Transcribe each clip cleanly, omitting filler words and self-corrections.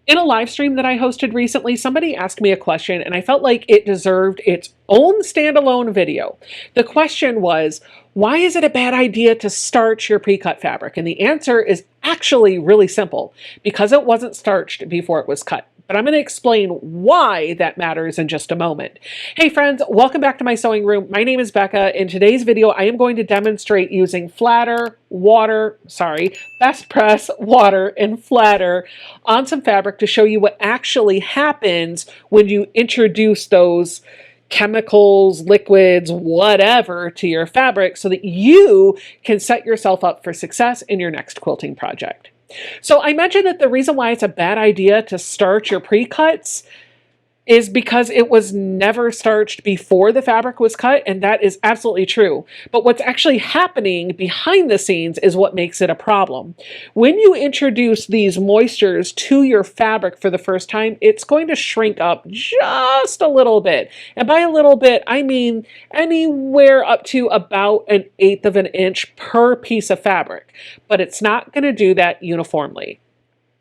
In a live stream that I hosted recently, somebody asked me a question and I felt like it deserved its own standalone video. The question was, why is it a bad idea to starch your pre-cut fabric? And the answer is actually really simple, because it wasn't starched before it was cut. But I'm going to explain why that matters in just a moment. Hey friends, welcome back to my sewing room. My name is Becca. In today's video, I am going to demonstrate using best press, water, and flatter on some fabric to show you what actually happens when you introduce those chemicals, liquids, whatever to your fabric so that you can set yourself up for success in your next quilting project. So I mentioned that the reason why it's a bad idea to starch your pre-cuts is because it was never starched before the fabric was cut, and that is absolutely true. But what's actually happening behind the scenes is what makes it a problem. When you introduce these moistures to your fabric for the first time, it's going to shrink up just a little bit. And by a little bit, I mean anywhere up to about 1/8 of an inch per piece of fabric. But it's not going to do that uniformly.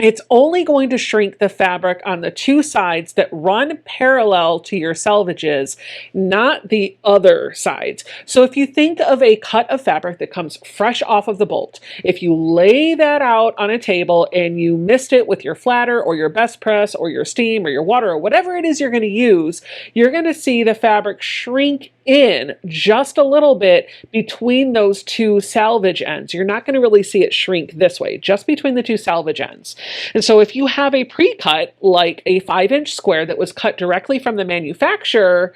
It's only going to shrink the fabric on the two sides that run parallel to your selvages, not the other sides. So if you think of a cut of fabric that comes fresh off of the bolt, if you lay that out on a table and you mist it with your flatter or your best press or your steam or your water or whatever it is you're going to use, you're going to see the fabric shrink in just a little bit between those two salvage ends. You're not going to really see it shrink this way, just between the two salvage ends. And so if you have a pre-cut, like a 5-inch square that was cut directly from the manufacturer,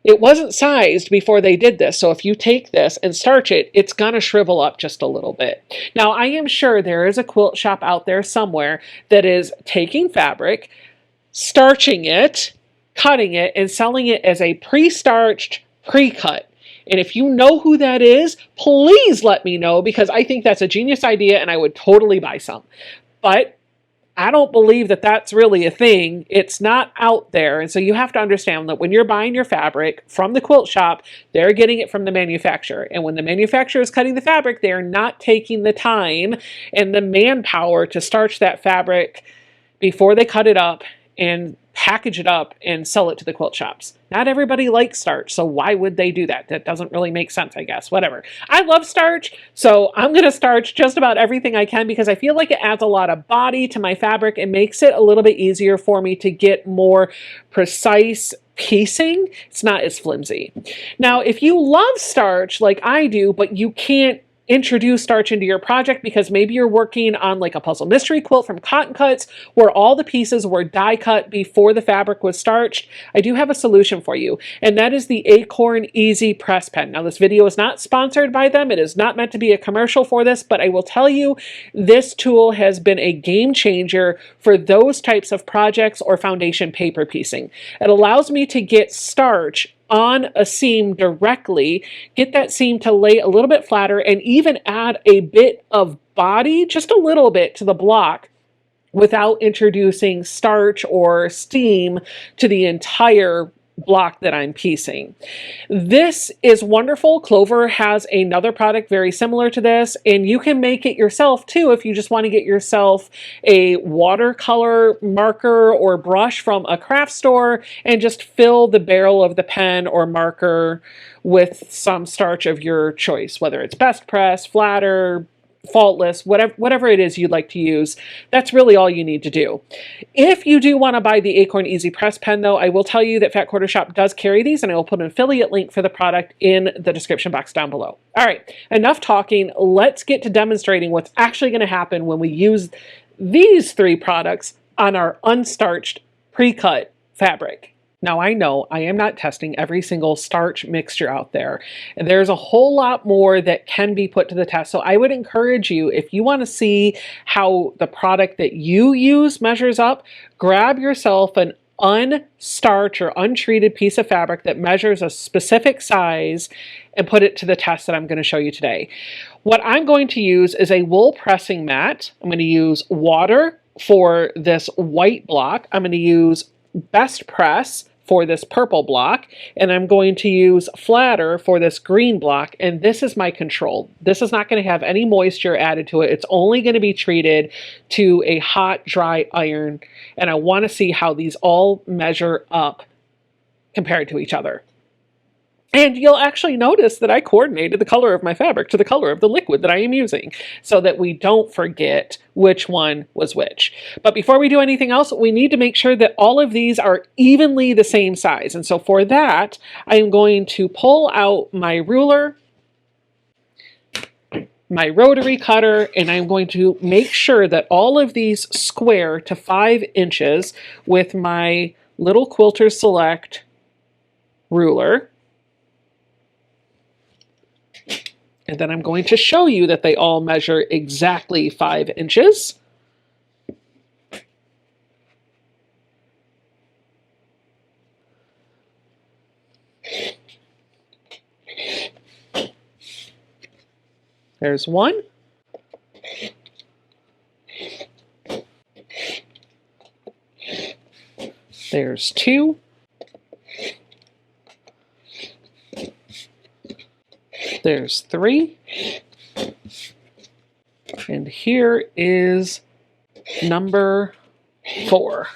it wasn't sized before they did this. So if you take this and starch it, it's going to shrivel up just a little bit. Now, I am sure there is a quilt shop out there somewhere that is taking fabric, starching it, cutting it, and selling it as a pre-starched pre-cut. And if you know who that is, please let me know, because I think that's a genius idea and I would totally buy some. But I don't believe that that's really a thing. It's not out there. And so you have to understand that when you're buying your fabric from the quilt shop, they're getting it from the manufacturer. And when the manufacturer is cutting the fabric, they're not taking the time and the manpower to starch that fabric before they cut it up and package it up and sell it to the quilt shops. Not everybody likes starch, so why would they do that? That doesn't really make sense, I guess. Whatever. I love starch, so I'm going to starch just about everything I can because I feel like it adds a lot of body to my fabric and makes it a little bit easier for me to get more precise piecing. It's not as flimsy. Now, if you love starch like I do, but you can't introduce starch into your project because maybe you're working on like a puzzle mystery quilt from Cotton Cuts where all the pieces were die cut before the fabric was starched, I do have a solution for you, and that is the Acorn Easy Press Pen. Now, this video is not sponsored by them. It is not meant to be a commercial for this, but I will tell you this tool has been a game changer for those types of projects or foundation paper piecing. It allows me to get starch on a seam directly, get that seam to lay a little bit flatter, and even add a bit of body, just a little bit, to the block without introducing starch or steam to the entire block that I'm piecing. This is wonderful. Clover has another product very similar to this, and you can make it yourself too if you just want to get yourself a watercolor marker or brush from a craft store and just fill the barrel of the pen or marker with some starch of your choice, whether it's best press, flatter, faultless, whatever it is you'd like to use. That's really all you need to do. If you do want to buy the Acorn Easy Press Pen, though, I will tell you that Fat Quarter Shop does carry these, and I will put an affiliate link for the product in the description box down below. All right, enough talking. Let's get to demonstrating what's actually going to happen when we use these three products on our unstarched pre-cut fabric. Now, I know I am not testing every single starch mixture out there, and there's a whole lot more that can be put to the test. So I would encourage you, if you want to see how the product that you use measures up, grab yourself an unstarched or untreated piece of fabric that measures a specific size and put it to the test that I'm going to show you today. What I'm going to use is a wool pressing mat. I'm going to use water for this white block. I'm going to use Best Press for this purple block, and I'm going to use flatter for this green block, and this is my control. This is not going to have any moisture added to it. It's only going to be treated to a hot, dry iron, and I want to see how these all measure up compared to each other. And you'll actually notice that I coordinated the color of my fabric to the color of the liquid that I am using so that we don't forget which one was which. But before we do anything else, we need to make sure that all of these are evenly the same size. And so for that, I am going to pull out my ruler, my rotary cutter, and I'm going to make sure that all of these square to 5 inches with my little Quilter Select ruler. And then I'm going to show you that they all measure exactly 5 inches. There's one. There's two. There's three. And here is number 4.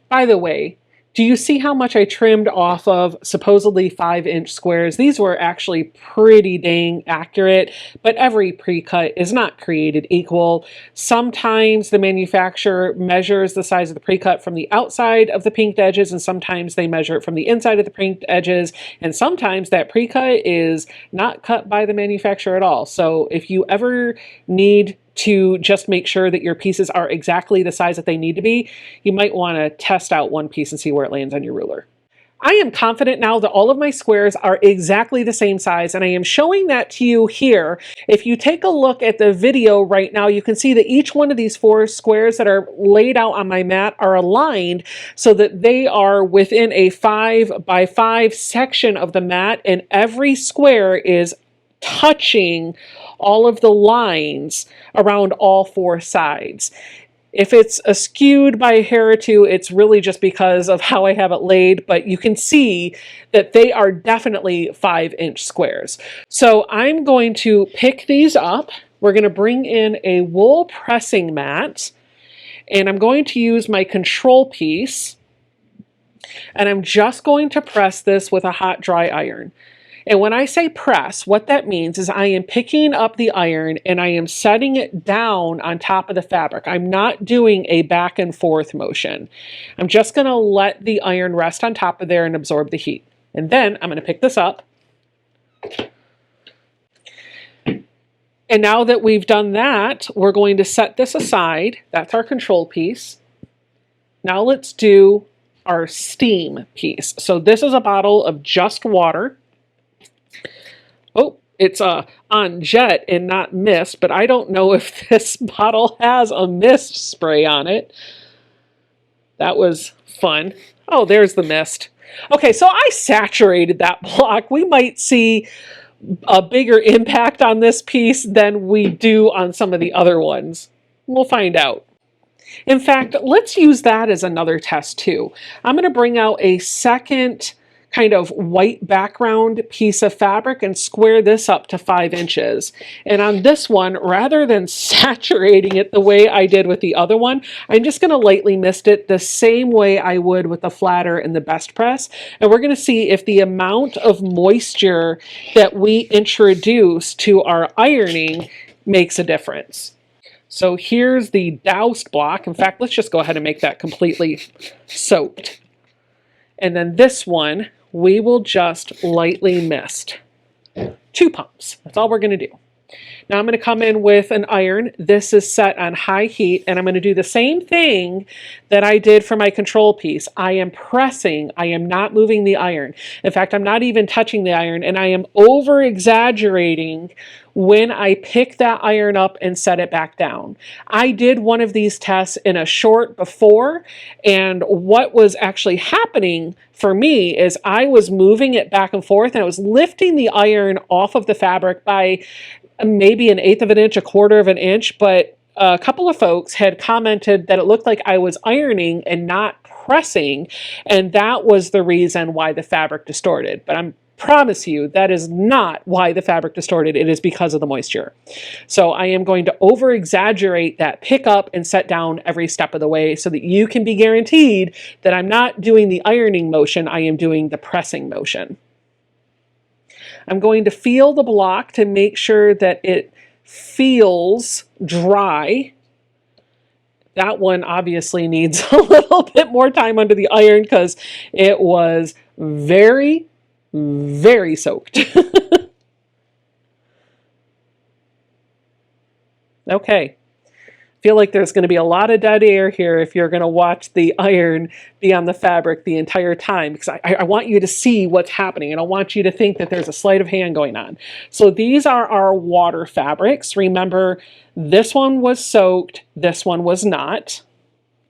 By the way, do you see how much I trimmed off of supposedly 5-inch squares? These were actually pretty dang accurate, but every pre-cut is not created equal. Sometimes the manufacturer measures the size of the pre-cut from the outside of the pinked edges, and sometimes they measure it from the inside of the pinked edges, and sometimes that pre-cut is not cut by the manufacturer at all. So if you ever need to just make sure that your pieces are exactly the size that they need to be, you might want to test out one piece and see where it lands on your ruler. I am confident now that all of my squares are exactly the same size, and I am showing that to you here. If you take a look at the video right now, you can see that each one of these 4 squares that are laid out on my mat are aligned so that they are within a 5 by 5 section of the mat, and every square is touching all of the lines around all 4 sides. If it's skewed by a hair or two, it's really just because of how I have it laid, but you can see that they are definitely 5-inch squares. So I'm going to pick these up. We're going to bring in a wool pressing mat, and I'm going to use my control piece, and I'm just going to press this with a hot dry iron. And when I say press, what that means is I am picking up the iron and I am setting it down on top of the fabric. I'm not doing a back and forth motion. I'm just going to let the iron rest on top of there and absorb the heat. And then I'm going to pick this up. And now that we've done that, we're going to set this aside. That's our control piece. Now let's do our steam piece. So this is a bottle of just water. Oh, it's on jet and not mist, but I don't know if this bottle has a mist spray on it. That was fun. Oh, there's the mist. Okay, so I saturated that block. We might see a bigger impact on this piece than we do on some of the other ones. We'll find out. In fact, let's use that as another test too. I'm going to bring out a second kind of white background piece of fabric and square this up to 5 inches. And on this one, rather than saturating it the way I did with the other one, I'm just going to lightly mist it the same way I would with the flatter and the best press. And we're going to see if the amount of moisture that we introduce to our ironing makes a difference. So here's the doused block. In fact, let's just go ahead and make that completely soaked. And then this one, we will just lightly mist. 2 pumps. That's all we're going to do. Now I'm going to come in with an iron. This is set on high heat, and I'm going to do the same thing that I did for my control piece. I am pressing. I am not moving the iron. In fact, I'm not even touching the iron, and I am over exaggerating when I pick that iron up and set it back down. I did one of these tests in a short before, and what was actually happening for me is I was moving it back and forth, and I was lifting the iron off of the fabric by maybe 1/8 of an inch, 1/4 of an inch, but a couple of folks had commented that it looked like I was ironing and not pressing, and that was the reason why the fabric distorted. But I promise you that is not why the fabric distorted. It is because of the moisture. So I am going to over exaggerate that pick up and set down every step of the way so that you can be guaranteed that I'm not doing the ironing motion, I am doing the pressing motion. I'm going to feel the block to make sure that it feels dry. That one obviously needs a little bit more time under the iron because it was very, very soaked. Okay. Feel like there's going to be a lot of dead air here if you're going to watch the iron be on the fabric the entire time, because I want you to see what's happening, and I want you to think that there's a sleight of hand going on. So these are our water fabrics. Remember, this one was soaked, this one was not.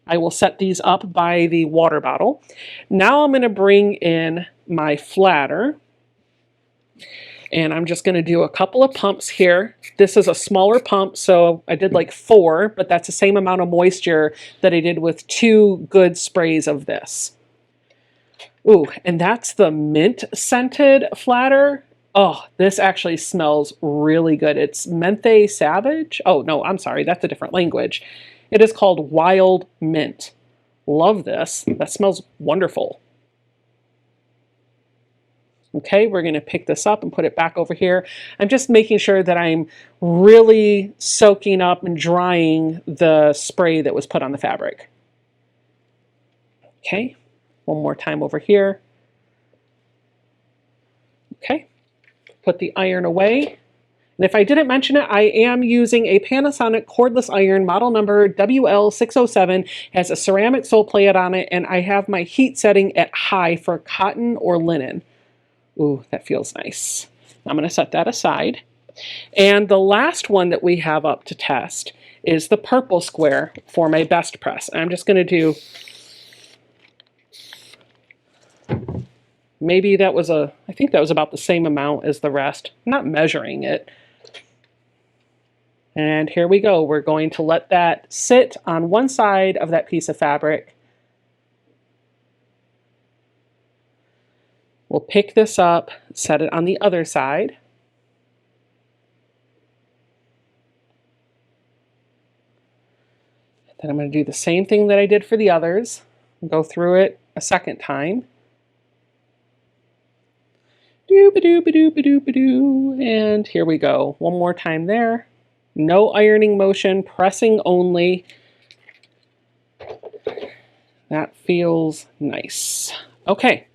I will set these up by the water bottle. Now I'm going to bring in my flatter. And I'm just going to do a couple of pumps here. This is a smaller pump, so I did like 4, but that's the same amount of moisture that I did with 2 good sprays of this. Ooh, and that's the mint scented flatter. Oh, this actually smells really good. It's Menthe Savage. Oh, no, I'm sorry. That's a different language. It is called Wild Mint. Love this. That smells wonderful. Okay, we're going to pick this up and put it back over here. I'm just making sure that I'm really soaking up and drying the spray that was put on the fabric. Okay, one more time over here. Okay, put the iron away. And if I didn't mention it, I am using a Panasonic cordless iron, model number WL607. It has a ceramic sole plate on it, and I have my heat setting at high for cotton or linen. Ooh, that feels nice. I'm going to set that aside. And the last one that we have up to test is the purple square for my best press. I'm just going to do, maybe that was I think that was about the same amount as the rest. I'm not measuring it. And here we go. We're going to let that sit on one side of that piece of fabric. We'll pick this up, set it on the other side. Then I'm going to do the same thing that I did for the others. Go through it a second time. Doo-ba-doo-ba-doo-ba-doo-ba-doo. And here we go. One more time there. No ironing motion, pressing only. That feels nice. Okay.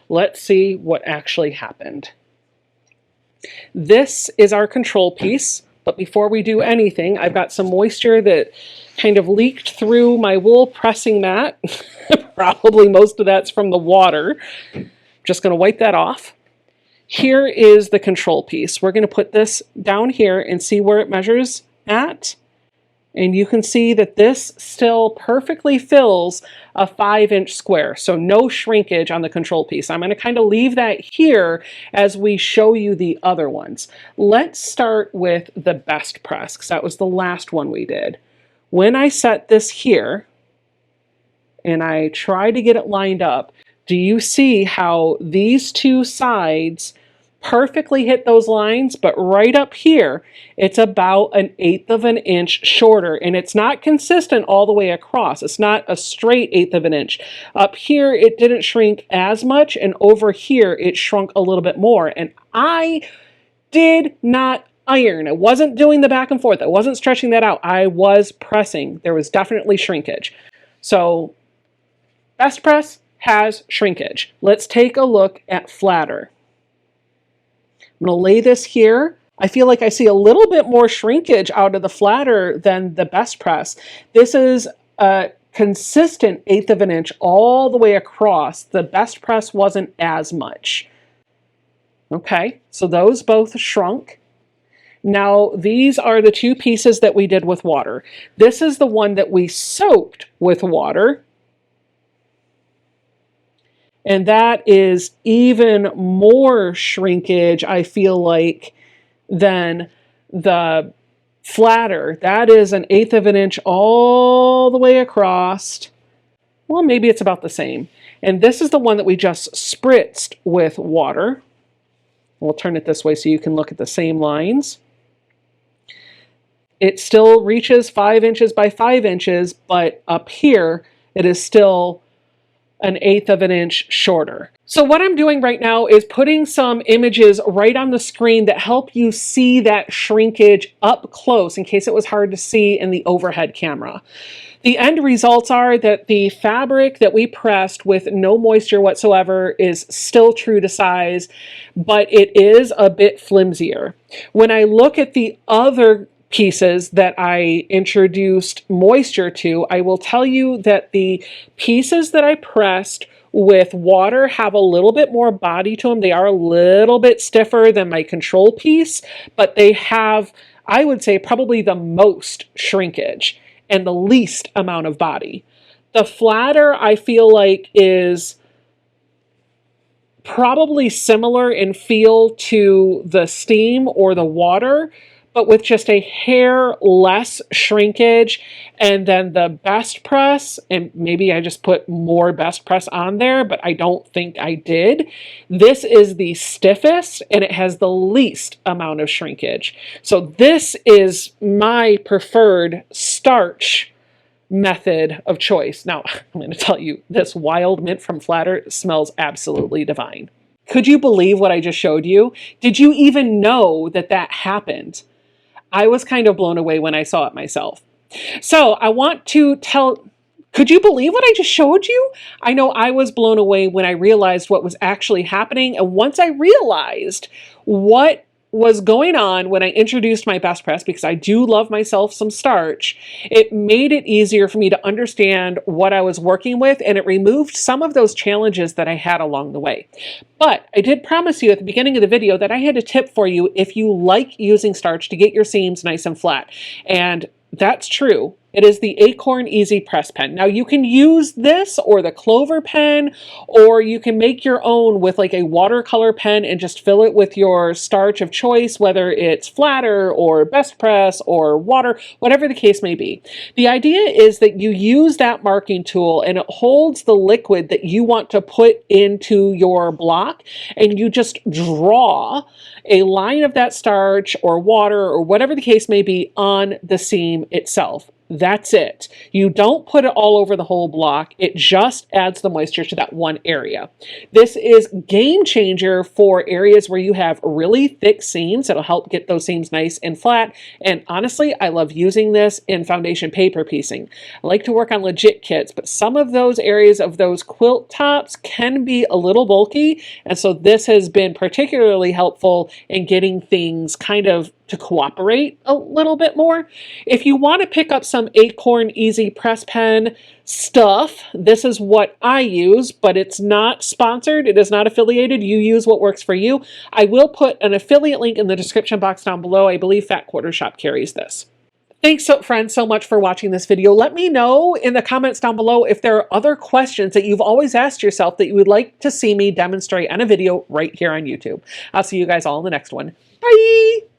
Let's see what actually happened. This is our control piece, but before we do anything, I've got some moisture that kind of leaked through my wool pressing mat. Probably most of that's from the water. Just going to wipe that off. Here is the control piece. We're going to put this down here and see where it measures at. And you can see that this still perfectly fills a 5-inch square, so no shrinkage on the control piece. I'm going to kind of leave that here as we show you the other ones. Let's start with the best press, because that was the last one we did. When I set this here, and I try to get it lined up, do you see how these two sides perfectly hit those lines, but right up here, it's about 1/8 of an inch shorter, and it's not consistent all the way across. It's not a straight 1/8 of an inch. Up here, it didn't shrink as much, and over here, it shrunk a little bit more, and I did not iron. I wasn't doing the back and forth. I wasn't stretching that out. I was pressing. There was definitely shrinkage. So, best press has shrinkage. Let's take a look at flatter. I'm going to lay this here. I feel like I see a little bit more shrinkage out of the flatter than the best press. This is a consistent 1/8 of an inch all the way across. The best press wasn't as much. Okay, so those both shrunk. Now, these are the two pieces that we did with water. This is the one that we soaked with water. And that is even more shrinkage, I feel like, than the Flatter, that is 1/8 of an inch all the way across. Well, maybe it's about the same. And this is the one that we just spritzed with water. We'll turn it this way so you can look at the same lines. It still reaches 5 inches by 5 inches, but up here it is still 1/8 of an inch shorter. So what I'm doing right now is putting some images right on the screen that help you see that shrinkage up close in case it was hard to see in the overhead camera. The end results are that the fabric that we pressed with no moisture whatsoever is still true to size, but it is a bit flimsier. When I look at the other pieces that I introduced moisture to, I will tell you that the pieces that I pressed with water have a little bit more body to them. They are a little bit stiffer than my control piece, but they have, I would say, probably the most shrinkage and the least amount of body. The flatter, I feel like, is probably similar in feel to the steam or the water, but with just a hair less shrinkage. And then the best press, and maybe I just put more best press on there, but I don't think I did. This is the stiffest and it has the least amount of shrinkage. So this is my preferred starch method of choice. Now, I'm going to tell you, this wild mint from Flatter smells absolutely divine. Could you believe what I just showed you? Did you even know that that happened? I was kind of blown away when I saw it myself. So I want to could you believe what I just showed you? I know I was blown away when I realized what was actually happening. And once I realized what was going on when I introduced my best press, because I do love myself some starch, it made it easier for me to understand what I was working with, and it removed some of those challenges that I had along the way. But I did promise you at the beginning of the video that I had a tip for you if you like using starch to get your seams nice and flat. And that's true. It is the Acorn Easy Press Pen. Now you can use this or the Clover pen, or you can make your own with like a watercolor pen and just fill it with your starch of choice, whether it's Flatter or Best Press or water, whatever the case may be. The idea is that you use that marking tool and it holds the liquid that you want to put into your block, and you just draw a line of that starch or water or whatever the case may be on the seam itself. That's it. You don't put it all over the whole block. It just adds the moisture to that one area. This is game changer for areas where you have really thick seams. It'll help get those seams nice and flat. And honestly, I love using this in foundation paper piecing. I like to work on legit kits, but some of those areas of those quilt tops can be a little bulky. And so this has been particularly helpful in getting things kind of to cooperate a little bit more. If you want to pick up some Acorn Easy Press Pen stuff, this is what I use, but it's not sponsored. It is not affiliated. You use what works for you. I will put an affiliate link in the description box down below. I believe Fat Quarter Shop carries this. Thanks, friends, so much for watching this video. Let me know in the comments down below if there are other questions that you've always asked yourself that you would like to see me demonstrate on a video right here on YouTube. I'll see you guys all in the next one. Bye!